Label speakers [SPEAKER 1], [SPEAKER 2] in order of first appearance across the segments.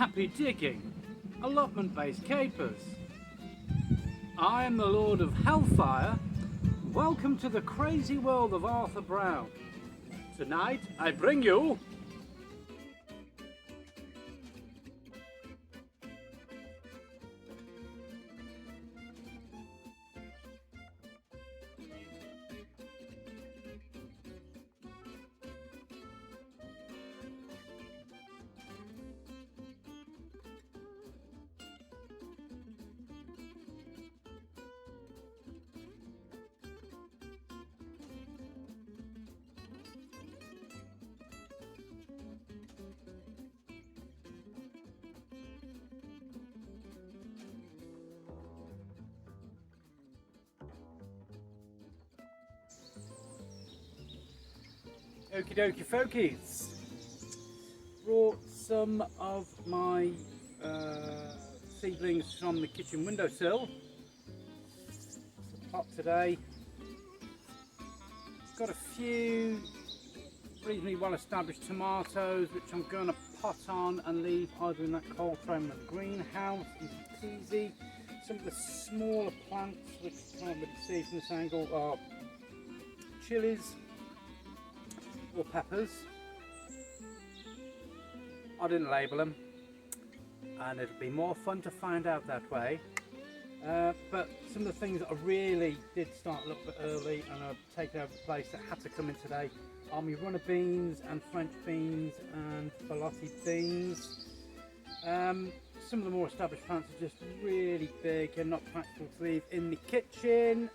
[SPEAKER 1] happy digging, allotment-based capers. I am the Lord of Hellfire. Welcome to the crazy world of Arthur Brown. Tonight I bring you Okie dokie folkies. Brought some of my seedlings from the kitchen windowsill. It's a pot today. Got a few reasonably well established tomatoes which I'm going to pot on and leave either in that cold frame in the greenhouse, easy peasy. Some of the smaller plants which you can't really see from this angle are chilies or peppers. I didn't label them and it'll be more fun to find out that way, but some of the things that I really did start a little bit early and I've taken over the place that had to come in today are my runner beans and French beans and borlotti beans. Some of the more established plants are just really big and not practical to leave in the kitchen.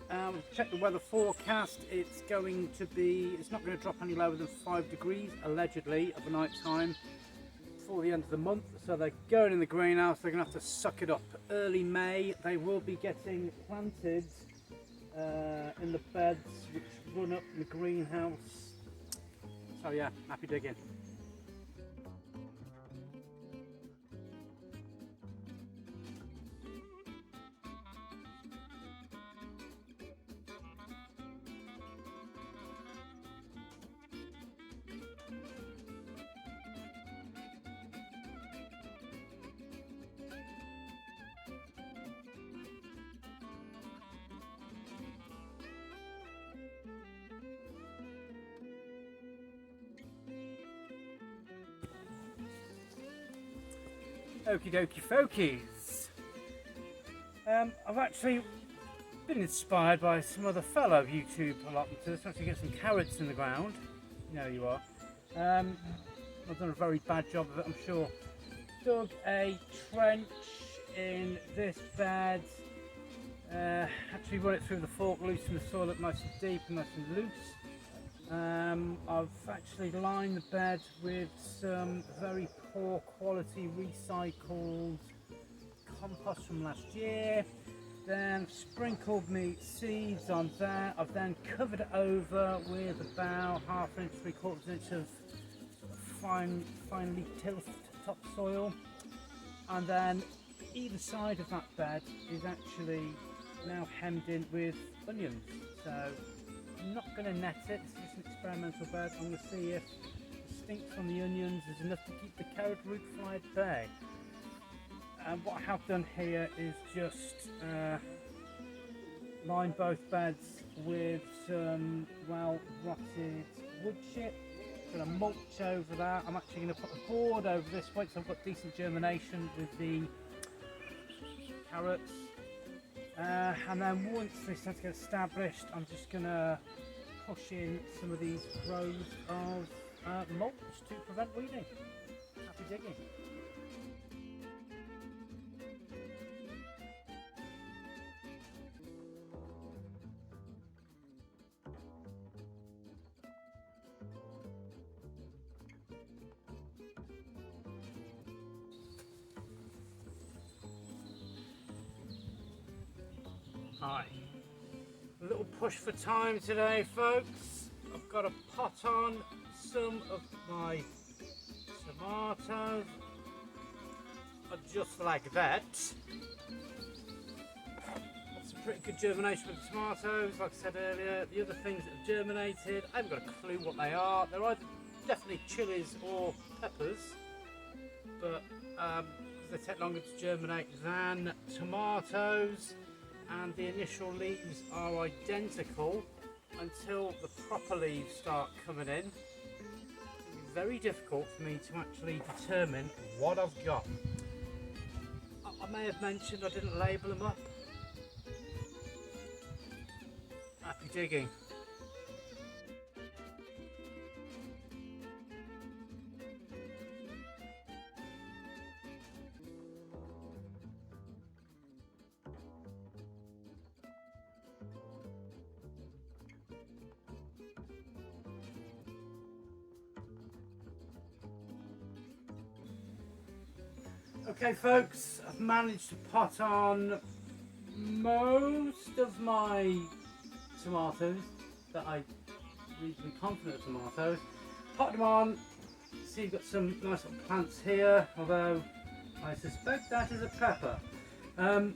[SPEAKER 1] Check the weather forecast. It's not going to drop any lower than 5 degrees allegedly of the night time before the end of the month, so they're going in the greenhouse. They're going to have to suck it up. Early May they will be getting planted in the beds which run up in the greenhouse. So yeah, happy digging. Okie dokie folkies. I've actually been inspired by some other fellow YouTube allotmenters to actually get some carrots in the ground. You know you are. I've done a very bad job of it, I'm sure. Dug a trench in this bed. Actually run it through the fork, loosen the soil up nice and deep and nice and loose. I've actually lined the bed with some very poor quality recycled compost from last year, then sprinkled me seeds on there. I've then covered it over with about ½ inch, 3/4 inch of finely tilled topsoil, and then either side of that bed is actually now hemmed in with onions. So I'm not going to net it, it's just an experimental bed. I'm going to see if the stink from the onions is enough to keep the carrot root fly at bay. And what I have done here is just line both beds with some well rotted wood chip. I'm going to mulch over that. I'm actually going to put a board over this once I've got decent germination with the carrots. And then once this starts to get established, I'm just going to push in some of these rows of mulch to prevent weeding. Happy digging. Hi. A little push for time today, folks. I've got to pot on some of my tomatoes, just like that. That's a pretty good germination with the tomatoes. Like I said earlier, the other things that have germinated, I haven't got a clue what they are. They're either definitely chilies or peppers, but they take longer to germinate than tomatoes, and the initial leaves are identical until the proper leaves start coming in. It's very difficult for me to actually determine what I've got. I may have mentioned I didn't label them up. Happy digging. Okay folks, I've managed to pot on most of my tomatoes that I reasonably confident tomatoes. Pot them on, see you've got some nice little plants here, although I suspect that is a pepper. They're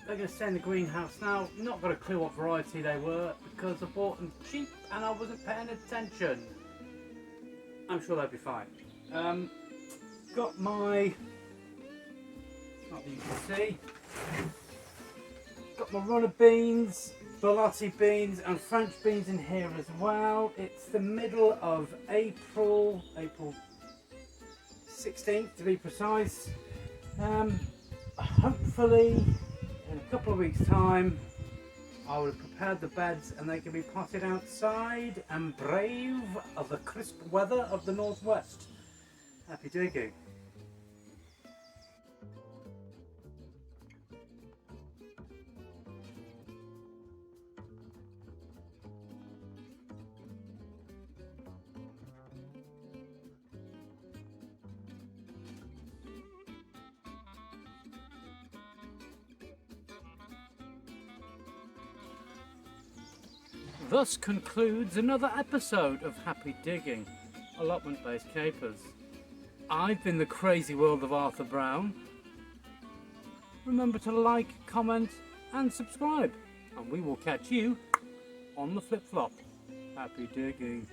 [SPEAKER 1] going to stay in the greenhouse now. Not got a clue what variety they were because I bought them cheap and I wasn't paying attention. I'm sure they'll be fine. Got my, not that you can see, got my runner beans, Bellotti beans and French beans in here as well. It's the middle of April 16th to be precise. Hopefully in a couple of weeks time I will have prepared the beds and they can be potted outside and brave of the crisp weather of the northwest. Happy digging. Thus concludes another episode of Happy Digging, allotment based capers. I've been the crazy world of Arthur Brown. Remember to like, comment and subscribe, and we will catch you on the flip flop. Happy digging.